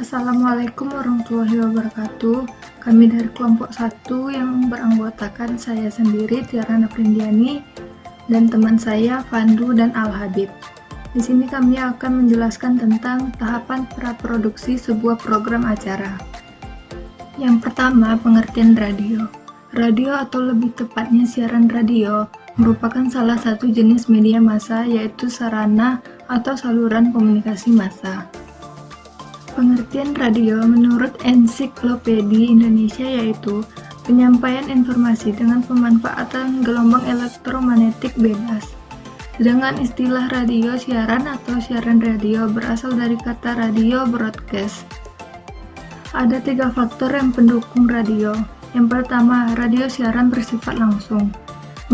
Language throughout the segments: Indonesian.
Assalamualaikum warahmatullahi wabarakatuh. Kami dari kelompok 1 yang beranggotakan saya sendiri, Tiara Naprindiani, dan teman saya, Fandu dan Al-Habib. Di sini kami akan menjelaskan tentang tahapan praproduksi sebuah program acara. Yang pertama, pengertian radio. Radio atau lebih tepatnya siaran radio merupakan salah satu jenis media massa, yaitu sarana atau saluran komunikasi massa. Pengertian radio menurut Ensiklopedia Indonesia yaitu penyampaian informasi dengan pemanfaatan gelombang elektromagnetik bebas. Sedangkan istilah radio siaran atau siaran radio berasal dari kata radio broadcast. Ada 3 faktor yang pendukung radio. Yang pertama, radio siaran bersifat langsung.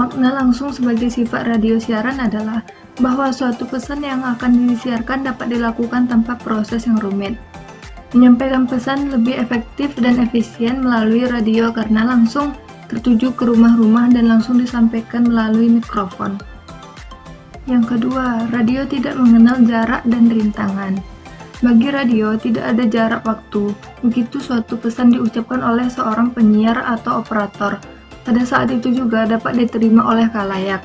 Makna langsung sebagai sifat radio siaran adalah bahwa suatu pesan yang akan disiarkan dapat dilakukan tanpa proses yang rumit. Menyampaikan pesan lebih efektif dan efisien melalui radio karena langsung tertuju ke rumah-rumah dan langsung disampaikan melalui mikrofon. Yang kedua, radio tidak mengenal jarak dan rintangan. Bagi radio, tidak ada jarak waktu. Begitu suatu pesan diucapkan oleh seorang penyiar atau operator, pada saat itu juga dapat diterima oleh khalayak.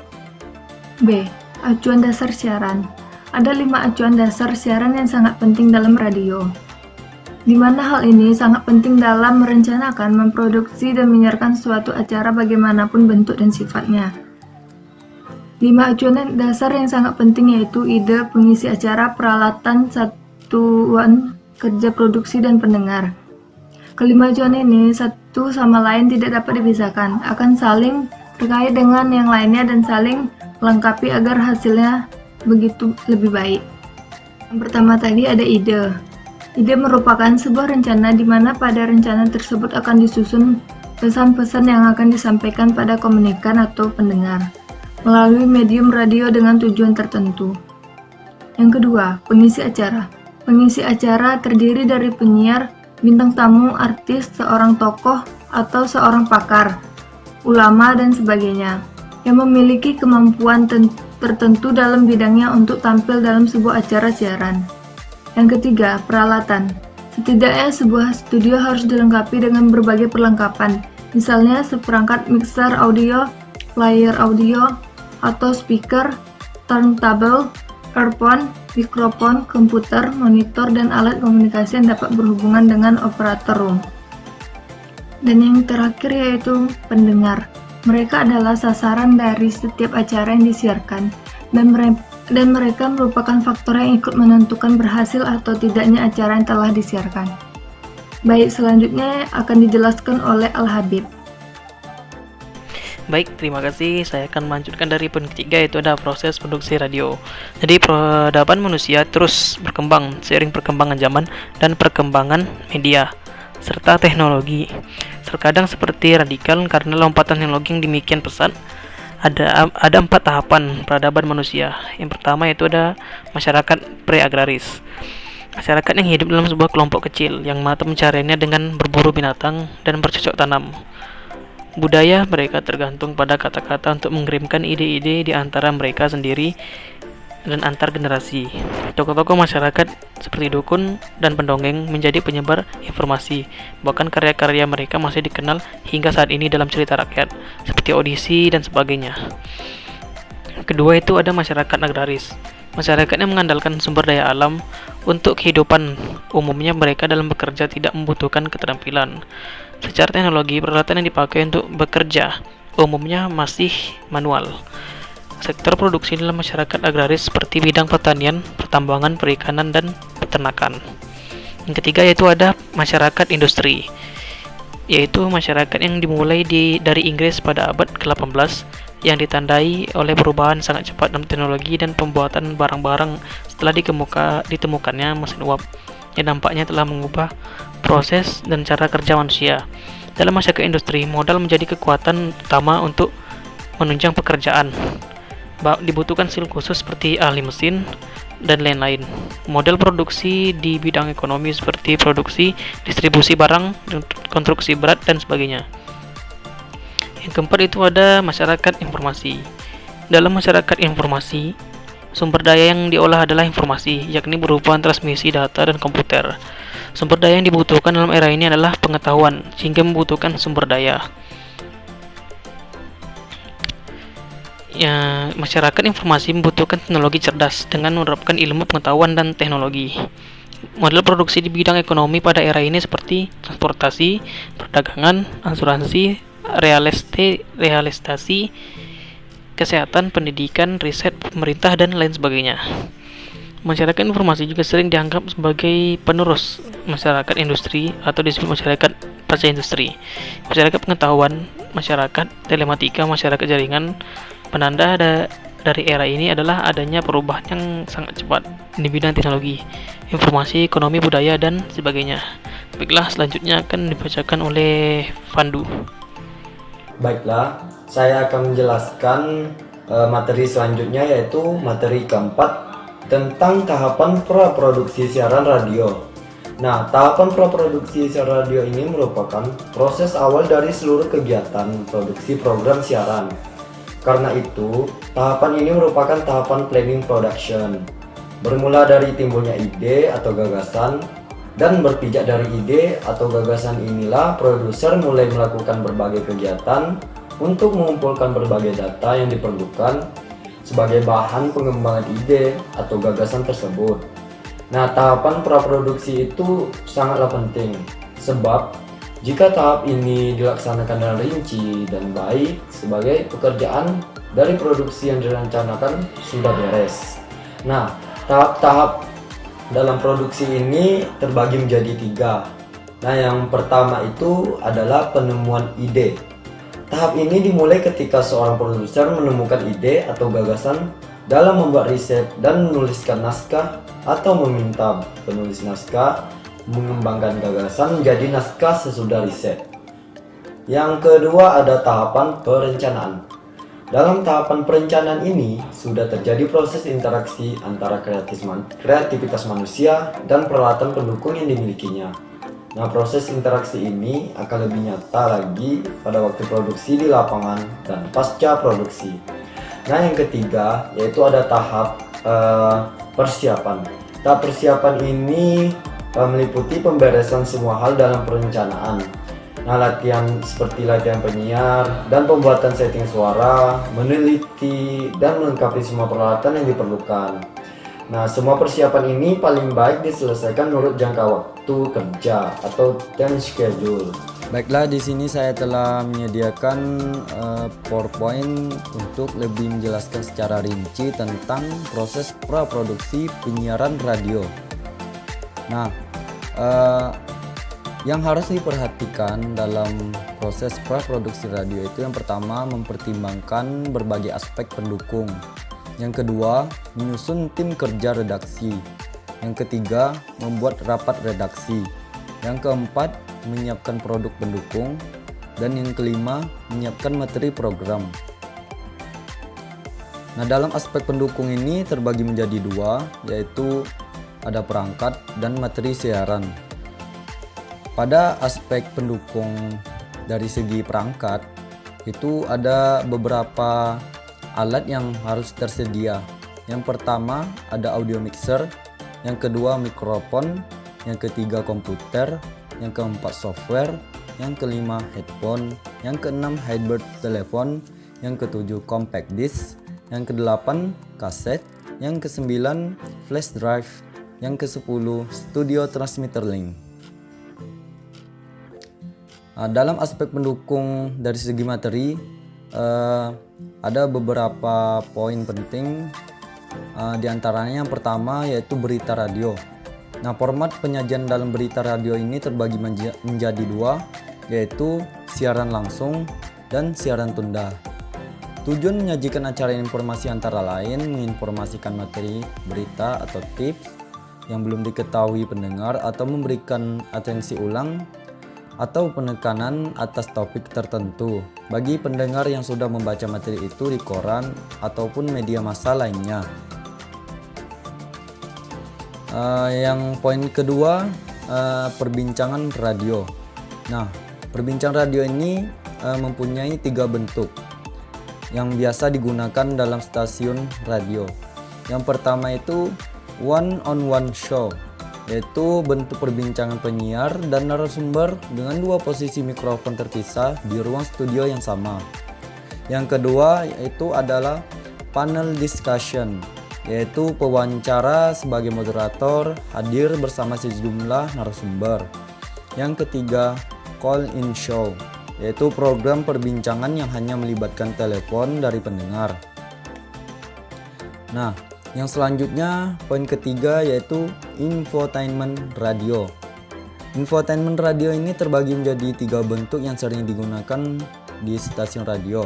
B. Acuan dasar siaran. Ada 5 acuan dasar siaran yang sangat penting dalam radio, di mana hal ini sangat penting dalam merencanakan, memproduksi, dan menyiarkan suatu acara bagaimanapun bentuk dan sifatnya. 5 acuan dasar yang sangat penting yaitu ide, pengisi acara, peralatan, satuan kerja produksi, dan pendengar. Kelima acuan ini satu sama lain tidak dapat dipisahkan, akan saling terkait dengan yang lainnya dan saling melengkapi agar hasilnya begitu lebih baik. Yang pertama tadi ada ide. Ide merupakan sebuah rencana di mana pada rencana tersebut akan disusun pesan-pesan yang akan disampaikan pada komunikan atau pendengar melalui medium radio dengan tujuan tertentu. Yang kedua, pengisi acara. Pengisi acara terdiri dari penyiar, bintang tamu, artis, seorang tokoh atau seorang pakar, ulama, dan sebagainya yang memiliki kemampuan tertentu dalam bidangnya untuk tampil dalam sebuah acara siaran. Yang ketiga, peralatan. Setidaknya sebuah studio harus dilengkapi dengan berbagai perlengkapan, misalnya seperangkat mixer audio, player audio, atau speaker, turntable, earphone, mikrofon, komputer, monitor, dan alat komunikasi yang dapat berhubungan dengan operator room. Dan yang terakhir yaitu pendengar. Mereka adalah sasaran dari setiap acara yang disiarkan, dan mereka merupakan faktor yang ikut menentukan berhasil atau tidaknya acara yang telah disiarkan. Baik, selanjutnya akan dijelaskan oleh Al-Habib. Baik, terima kasih. Saya akan melanjutkan dari poin ketiga, yaitu ada proses produksi radio. Jadi peradaban manusia terus berkembang seiring perkembangan zaman dan perkembangan media serta teknologi. Terkadang seperti radikal karena lompatan teknologi yang demikian pesat. Ada 4 tahapan peradaban manusia. Yang pertama yaitu ada masyarakat pre-agraris. Masyarakat yang hidup dalam sebuah kelompok kecil yang mata pencariannya dengan berburu binatang dan bercocok tanam. Budaya mereka tergantung pada kata-kata untuk mengirimkan ide-ide di antara mereka sendiri dan antar generasi. Tokoh-tokoh masyarakat seperti dukun dan pendongeng menjadi penyebar informasi. Bahkan karya-karya mereka masih dikenal hingga saat ini dalam cerita rakyat, seperti Odisi dan sebagainya. Kedua itu ada masyarakat agraris. Masyarakat yang mengandalkan sumber daya alam untuk kehidupan. Umumnya mereka dalam bekerja tidak membutuhkan keterampilan. Secara teknologi, peralatan yang dipakai untuk bekerja umumnya masih manual. Sektor produksi dalam masyarakat agraris seperti bidang pertanian, pertambangan, perikanan, dan peternakan. Yang ketiga yaitu ada masyarakat industri, yaitu masyarakat yang dimulai dari Inggris pada abad ke-18 yang ditandai oleh perubahan sangat cepat dalam teknologi dan pembuatan barang-barang setelah ditemukannya mesin uap yang nampaknya telah mengubah proses dan cara kerja manusia. Dalam masyarakat industri, modal menjadi kekuatan utama untuk menunjang pekerjaan. Dibutuhkan skill khusus seperti ahli mesin dan lain-lain. Model produksi di bidang ekonomi seperti produksi, distribusi barang, konstruksi berat, dan sebagainya. Yang keempat itu ada masyarakat informasi. Dalam masyarakat informasi, Sumber daya yang diolah adalah informasi, yakni berupa transmisi data dan komputer. Sumber daya yang dibutuhkan dalam era ini adalah pengetahuan, sehingga membutuhkan sumber daya. Ya, masyarakat informasi membutuhkan teknologi cerdas dengan menerapkan ilmu pengetahuan dan teknologi. Model produksi di bidang ekonomi pada era ini seperti transportasi, perdagangan, asuransi, realisasi, kesehatan, pendidikan, riset, pemerintah, dan lain sebagainya. Masyarakat informasi juga sering dianggap sebagai penerus masyarakat industri atau disebut masyarakat pasca industri. Masyarakat pengetahuan, masyarakat telematika, masyarakat jaringan. Penanda dari era ini adalah adanya perubahan yang sangat cepat di bidang teknologi, informasi, ekonomi, budaya, dan sebagainya. Baiklah, selanjutnya akan dibacakan oleh Fandu. Baiklah, saya akan menjelaskan materi selanjutnya, yaitu materi keempat tentang tahapan praproduksi siaran radio. Nah, tahapan praproduksi siaran radio ini merupakan proses awal dari seluruh kegiatan produksi program siaran. Karena itu, tahapan ini merupakan tahapan planning production. Bermula dari timbulnya ide atau gagasan, dan berpijak dari ide atau gagasan inilah produser mulai melakukan berbagai kegiatan untuk mengumpulkan berbagai data yang diperlukan sebagai bahan pengembangan ide atau gagasan tersebut. Nah, tahapan praproduksi itu sangatlah penting, sebab jika tahap ini dilaksanakan dengan rinci dan baik, sebagai pekerjaan dari produksi yang direncanakan sudah beres. Nah, tahap-tahap dalam produksi ini terbagi menjadi 3. Nah, yang pertama itu adalah penemuan ide. Tahap ini dimulai ketika seorang produser menemukan ide atau gagasan dalam membuat riset dan menuliskan naskah, atau meminta penulis naskah mengembangkan gagasan menjadi naskah sesudah riset. Yang kedua ada tahapan perencanaan. Dalam tahapan perencanaan ini sudah terjadi proses interaksi antara kreativitas manusia dan peralatan pendukung yang dimilikinya. Nah, proses interaksi ini akan lebih nyata lagi pada waktu produksi di lapangan dan pasca produksi. Nah, yang ketiga yaitu ada tahap persiapan. Tahap persiapan ini meliputi pemberesan semua hal dalam perencanaan. Nah, latihan seperti latihan penyiar dan pembuatan setting suara, meneliti dan melengkapi semua peralatan yang diperlukan. Nah, semua persiapan ini paling baik diselesaikan menurut jangka waktu kerja atau time schedule. Baiklah, di sini saya telah menyediakan PowerPoint untuk lebih menjelaskan secara rinci tentang proses praproduksi penyiaran radio. Nah, yang harus diperhatikan dalam proses praproduksi radio itu yang pertama mempertimbangkan berbagai aspek pendukung. Yang kedua, menyusun tim kerja redaksi. Yang ketiga, membuat rapat redaksi. Yang keempat, menyiapkan produk pendukung. Dan yang kelima, menyiapkan materi program. Nah, dalam aspek pendukung ini terbagi menjadi 2, yaitu ada perangkat dan materi siaran. Pada aspek pendukung dari segi perangkat, itu ada beberapa alat yang harus tersedia. Yang pertama ada audio mixer, yang kedua mikrofon, yang ketiga komputer, yang keempat software, yang kelima headphone, yang keenam hybrid telepon, yang ketujuh compact disc, yang kedelapan kaset, yang kesembilan flash drive, yang ke-10 studio transmitter link. Nah, dalam aspek pendukung dari segi materi ada beberapa poin penting. Di antaranya yang pertama yaitu berita radio. Nah, format penyajian dalam berita radio ini terbagi menjadi 2, yaitu siaran langsung dan siaran tunda. Tujuan menyajikan acara informasi antara lain menginformasikan materi berita atau tips yang belum diketahui pendengar, atau memberikan atensi ulang atau penekanan atas topik tertentu bagi pendengar yang sudah membaca materi itu di koran ataupun media massa lainnya. Yang poin kedua, perbincangan radio. Nah, perbincangan radio ini mempunyai 3 bentuk yang biasa digunakan dalam stasiun radio. Yang pertama itu one on one show. yaitu bentuk perbincangan penyiar dan narasumber dengan dua posisi mikrofon terpisah di ruang studio yang sama. Yang kedua yaitu adalah panel discussion, yaitu pewawancara sebagai moderator hadir bersama sejumlah narasumber. Yang ketiga, call-in show, yaitu program perbincangan yang hanya melibatkan telepon dari pendengar. Nah, yang selanjutnya poin ketiga yaitu infotainment radio. Infotainment radio ini terbagi menjadi 3 bentuk yang sering digunakan di stasiun radio.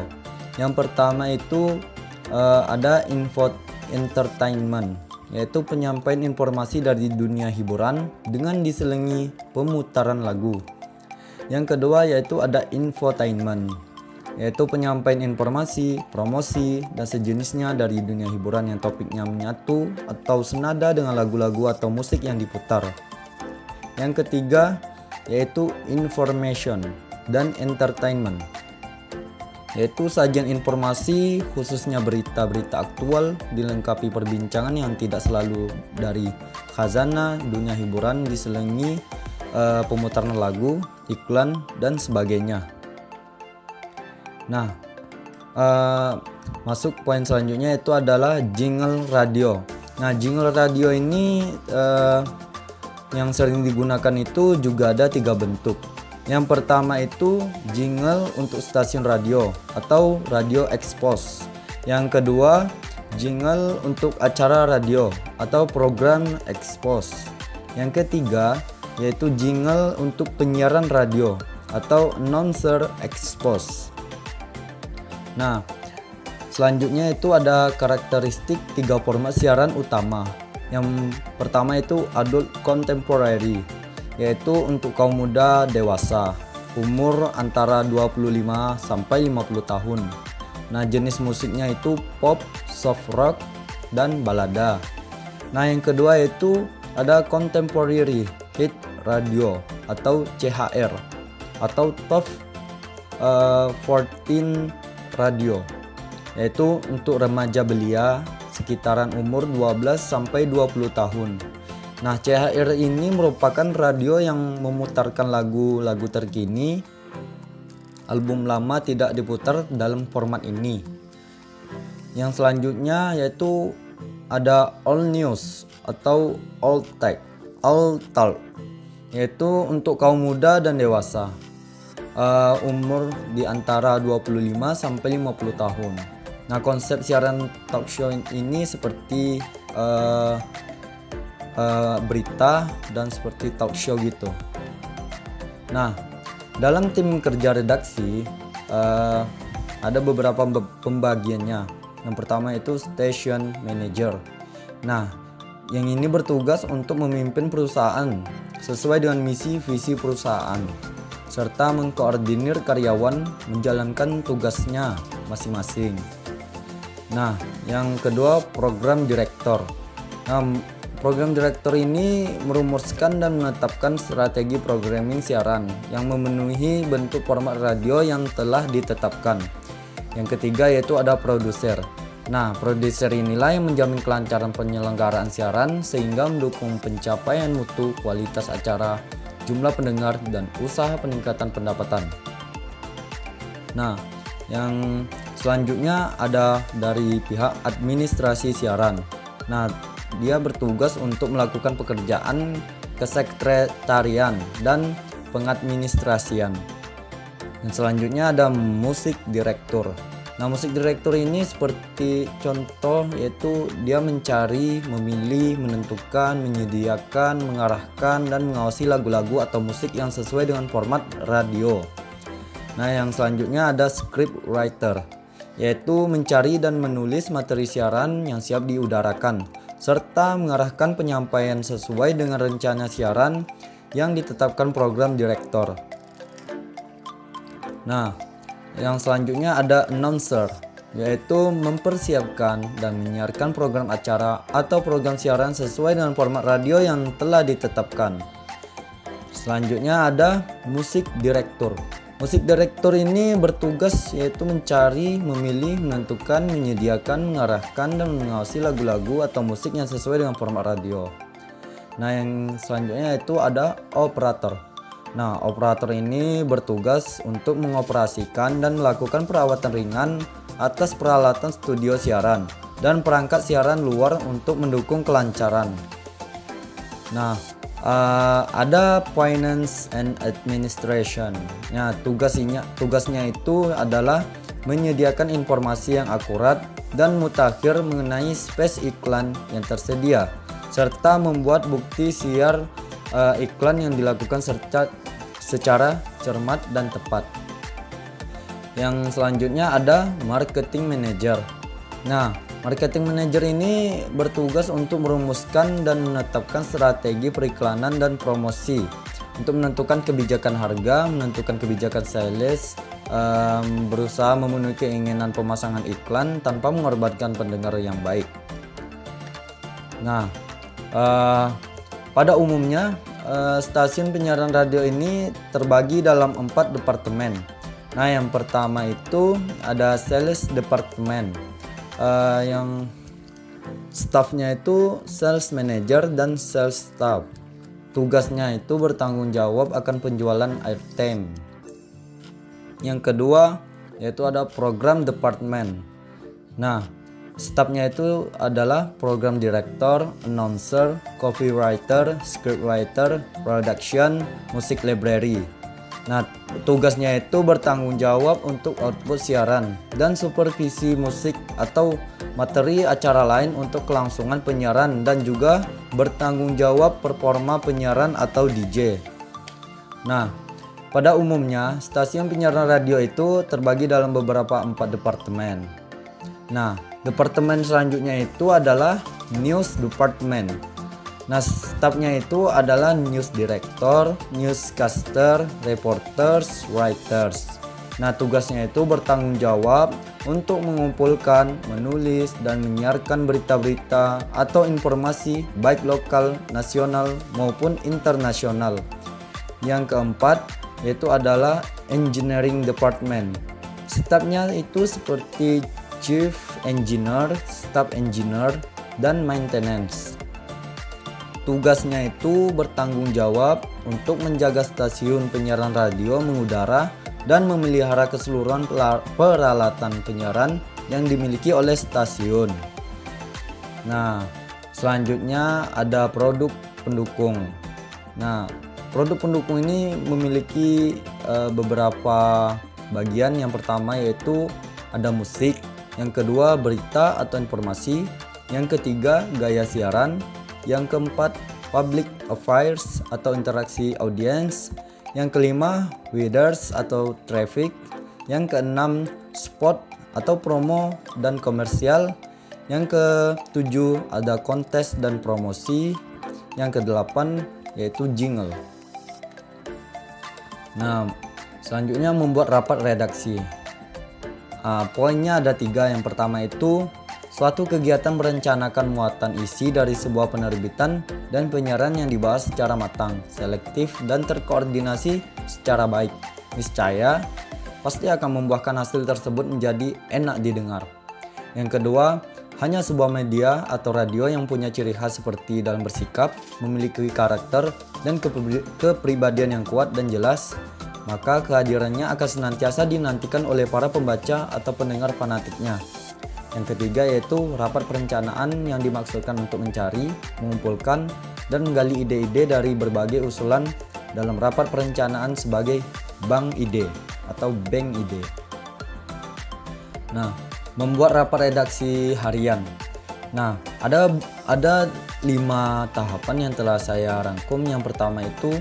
Yang pertama itu ada entertainment, yaitu penyampaian informasi dari dunia hiburan dengan diselingi pemutaran lagu. Yang kedua yaitu ada infotainment, yaitu penyampaian informasi, promosi, dan sejenisnya dari dunia hiburan yang topiknya menyatu atau senada dengan lagu-lagu atau musik yang diputar. Yang ketiga yaitu information dan entertainment, yaitu sajian informasi khususnya berita-berita aktual dilengkapi perbincangan yang tidak selalu dari khazanah dunia hiburan diselingi pemutaran lagu, iklan, dan sebagainya. Nah, masuk poin selanjutnya itu adalah jingle radio. Nah, jingle radio ini yang sering digunakan itu juga ada 3 bentuk. Yang pertama itu jingle untuk stasiun radio atau radio expose. Yang kedua, jingle untuk acara radio atau program expose. Yang ketiga, yaitu jingle untuk penyiaran radio atau announcer expose. Nah, selanjutnya itu ada karakteristik 3 format siaran utama. Yang pertama itu adult contemporary, yaitu untuk kaum muda dewasa, umur antara 25 sampai 50 tahun. Nah, jenis musiknya itu pop, soft rock, dan balada. Nah, yang kedua yaitu ada contemporary hit radio atau CHR atau top 14 radio, yaitu untuk remaja belia sekitaran umur 12 sampai 20 tahun. Nah, CHR ini merupakan radio yang memutarkan lagu-lagu terkini, album lama tidak diputar dalam format ini. Yang selanjutnya yaitu ada all news atau all talk, yaitu untuk kaum muda dan dewasa, umur di antara 25 sampai 50 tahun. Nah, konsep siaran talk show ini seperti berita dan seperti talk show gitu. Nah, dalam tim kerja redaksi ada beberapa pembagiannya. Yang pertama itu station manager. Nah, yang ini bertugas untuk memimpin perusahaan sesuai dengan misi visi perusahaan serta mengkoordinir karyawan menjalankan tugasnya masing-masing. Nah, yang kedua program direktur. Nah, program direktur ini merumuskan dan menetapkan strategi programming siaran yang memenuhi bentuk format radio yang telah ditetapkan. Yang ketiga yaitu ada produser. Nah, produser inilah yang menjamin kelancaran penyelenggaraan siaran sehingga mendukung pencapaian mutu, kualitas acara, jumlah pendengar, dan usaha peningkatan pendapatan. Nah, yang selanjutnya ada dari pihak administrasi siaran. Nah, dia bertugas untuk melakukan pekerjaan kesekretarian dan pengadministrasian. Dan selanjutnya ada musik direktur. Nah, musik direktur ini seperti contoh yaitu dia mencari, memilih, menentukan, menyediakan, mengarahkan, dan mengawasi lagu-lagu atau musik yang sesuai dengan format radio. Nah, yang selanjutnya ada script writer, yaitu mencari dan menulis materi siaran yang siap diudarakan, serta mengarahkan penyampaian sesuai dengan rencana siaran yang ditetapkan program direktur. Nah, yang selanjutnya ada announcer, yaitu mempersiapkan dan menyiarkan program acara atau program siaran sesuai dengan format radio yang telah ditetapkan. Selanjutnya ada musik direktur. Musik direktur ini bertugas yaitu mencari, memilih, menentukan, menyediakan, mengarahkan, dan mengawasi lagu-lagu atau musik yang sesuai dengan format radio. Nah, yang selanjutnya itu ada operator. Nah, operator ini bertugas untuk mengoperasikan dan melakukan perawatan ringan atas peralatan studio siaran dan perangkat siaran luar untuk mendukung kelancaran. Nah, ada finance and administration. Nah, tugasnya itu adalah menyediakan informasi yang akurat dan mutakhir mengenai space iklan yang tersedia, serta membuat bukti siar iklan yang dilakukan secara cermat dan tepat. Yang selanjutnya ada marketing manager. Nah, marketing manager ini bertugas untuk merumuskan dan menetapkan strategi periklanan dan promosi, untuk menentukan kebijakan harga, menentukan kebijakan sales, berusaha memenuhi keinginan pemasangan iklan tanpa mengorbankan pendengar yang baik. Nah, pada umumnya stasiun penyiaran radio ini terbagi dalam 4 departemen. Nah, yang pertama itu ada sales department, yang staffnya itu sales manager dan sales staff. Tugasnya itu bertanggung jawab akan penjualan airtime. Yang kedua yaitu ada program department. Nah, staffnya itu adalah program director, announcer, copywriter, scriptwriter, production, music library. Nah, tugasnya itu bertanggung jawab untuk output siaran dan supervisi musik atau materi acara lain untuk kelangsungan penyiaran, dan juga bertanggung jawab performa penyiaran atau DJ. Nah, pada umumnya stasiun penyiaran radio itu terbagi dalam beberapa 4 departemen. Nah, departemen selanjutnya itu adalah news department. Nah, stafnya itu adalah news director, newscaster, reporters, writers. Nah, tugasnya itu bertanggung jawab untuk mengumpulkan, menulis, dan menyiarkan berita-berita atau informasi baik lokal, nasional, maupun internasional. Yang keempat yaitu adalah engineering department. Stafnya itu seperti chief engineer, staff engineer, dan maintenance. Tugasnya itu bertanggung jawab untuk menjaga stasiun penyiaran radio mengudara dan memelihara keseluruhan peralatan penyiaran yang dimiliki oleh stasiun. Nah, selanjutnya ada produk pendukung. Nah, produk pendukung ini memiliki beberapa bagian. Yang pertama yaitu ada musik, yang kedua berita atau informasi, yang ketiga gaya siaran, yang keempat public affairs atau interaksi audiens, yang kelima weathers atau traffic, yang keenam spot atau promo dan komersial, yang ketujuh ada kontes dan promosi, yang kedelapan yaitu jingle. Nah, selanjutnya membuat rapat redaksi. Poinnya ada 3. Yang pertama itu suatu kegiatan merencanakan muatan isi dari sebuah penerbitan dan penyiaran yang dibahas secara matang, selektif, dan terkoordinasi secara baik. Niscaya pasti akan membuahkan hasil tersebut menjadi enak didengar. Yang kedua, hanya sebuah media atau radio yang punya ciri khas seperti dalam bersikap, memiliki karakter dan kepribadian yang kuat dan jelas, maka kehadirannya akan senantiasa dinantikan oleh para pembaca atau pendengar fanatiknya. Yang ketiga yaitu rapat perencanaan yang dimaksudkan untuk mencari, mengumpulkan, dan menggali ide-ide dari berbagai usulan dalam rapat perencanaan sebagai bank ide atau bank ide. Nah, membuat rapat redaksi harian. Nah, ada 5 tahapan yang telah saya rangkum. Yang pertama itu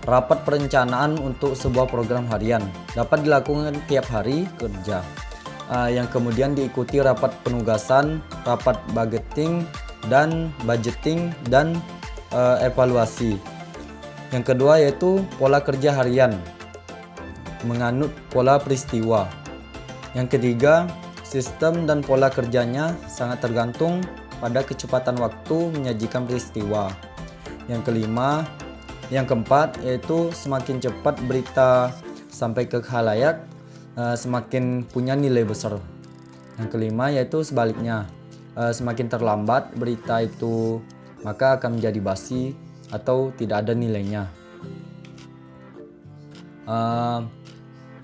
rapat perencanaan untuk sebuah program harian dapat dilakukan tiap hari kerja. Yang kemudian diikuti rapat penugasan, rapat budgeting dan evaluasi. Yang kedua yaitu pola kerja harian, menganut pola peristiwa. Yang ketiga, sistem dan pola kerjanya sangat tergantung pada kecepatan waktu menyajikan peristiwa. Yang keempat yaitu semakin cepat berita sampai ke khalayak, semakin punya nilai besar. Yang kelima yaitu sebaliknya, semakin terlambat berita itu maka akan menjadi basi atau tidak ada nilainya.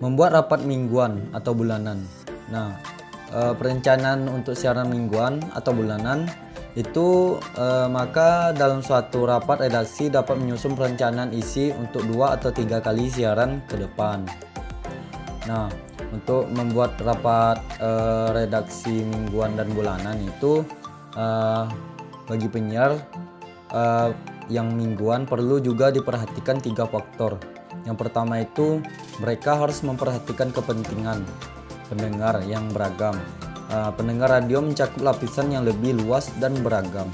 Membuat rapat mingguan atau bulanan. Nah, perencanaan untuk siaran mingguan atau bulanan itu maka dalam suatu rapat redaksi dapat menyusun perencanaan isi untuk 2 atau 3 kali siaran ke depan. Nah, untuk membuat rapat redaksi mingguan dan bulanan itu bagi penyiar yang mingguan perlu juga diperhatikan 3 faktor. Yang pertama itu mereka harus memperhatikan kepentingan pendengar yang beragam. Pendengar radio mencakup lapisan yang lebih luas dan beragam.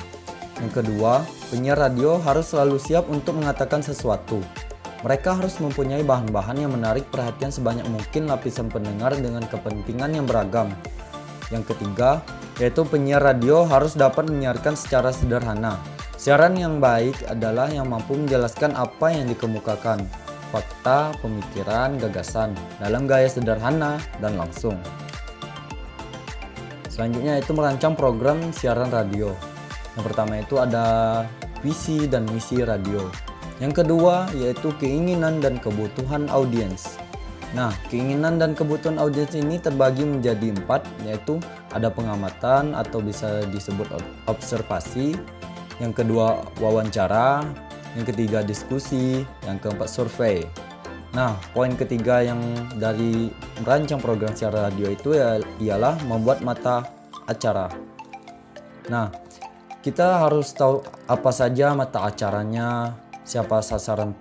Yang kedua, penyiar radio harus selalu siap untuk mengatakan sesuatu. Mereka harus mempunyai bahan-bahan yang menarik perhatian sebanyak mungkin lapisan pendengar dengan kepentingan yang beragam. Yang ketiga, yaitu penyiar radio harus dapat menyiarkan secara sederhana. Siaran yang baik adalah yang mampu menjelaskan apa yang dikemukakan, fakta, pemikiran, gagasan, dalam gaya sederhana dan langsung. Selanjutnya itu merancang program siaran radio. Yang pertama itu ada visi dan misi radio. Yang kedua yaitu keinginan dan kebutuhan audiens. Nah, keinginan dan kebutuhan audiens ini terbagi menjadi 4, yaitu ada pengamatan atau bisa disebut observasi. Yang kedua wawancara. Yang ketiga diskusi. Yang keempat survei. Nah, poin ketiga yang dari merancang program siaran radio itu ialah membuat mata acara. Nah, kita harus tahu apa saja mata acaranya, siapa sasaran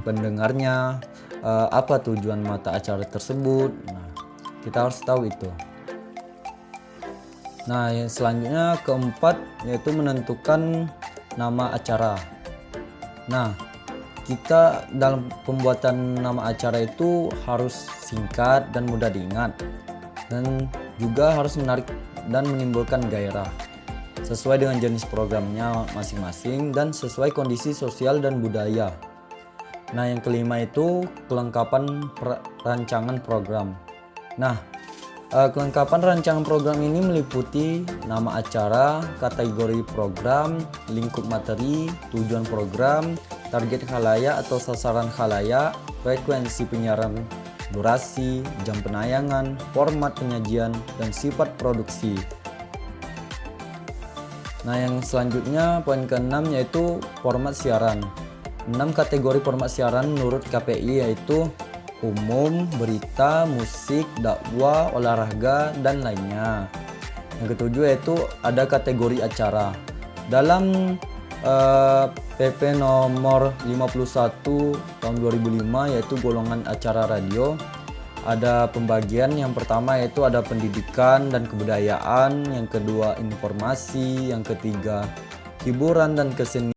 pendengarnya, apa tujuan mata acara tersebut. Nah, kita harus tahu itu. Nah, yang selanjutnya keempat yaitu menentukan nama acara. Nah, kita dalam pembuatan nama acara itu harus singkat dan mudah diingat, dan juga harus menarik dan menimbulkan gairah sesuai dengan jenis programnya masing-masing dan sesuai kondisi sosial dan budaya. Nah, yang kelima itu kelengkapan rancangan program. Nah, kelengkapan rancangan program ini meliputi nama acara, kategori program, lingkup materi, tujuan program, target khalayak atau sasaran khalayak, frekuensi penyiaran, durasi, jam penayangan, format penyajian, dan sifat produksi. Nah, yang selanjutnya poin ke-6 yaitu format siaran. 6 kategori format siaran menurut KPI yaitu umum, berita, musik, dakwah, olahraga, dan lainnya. Yang ketujuh yaitu ada kategori acara. Dalam PP nomor 51 tahun 2005 yaitu golongan acara radio, ada pembagian. Yang pertama yaitu ada pendidikan dan kebudayaan, yang kedua informasi, yang ketiga hiburan dan kesenian.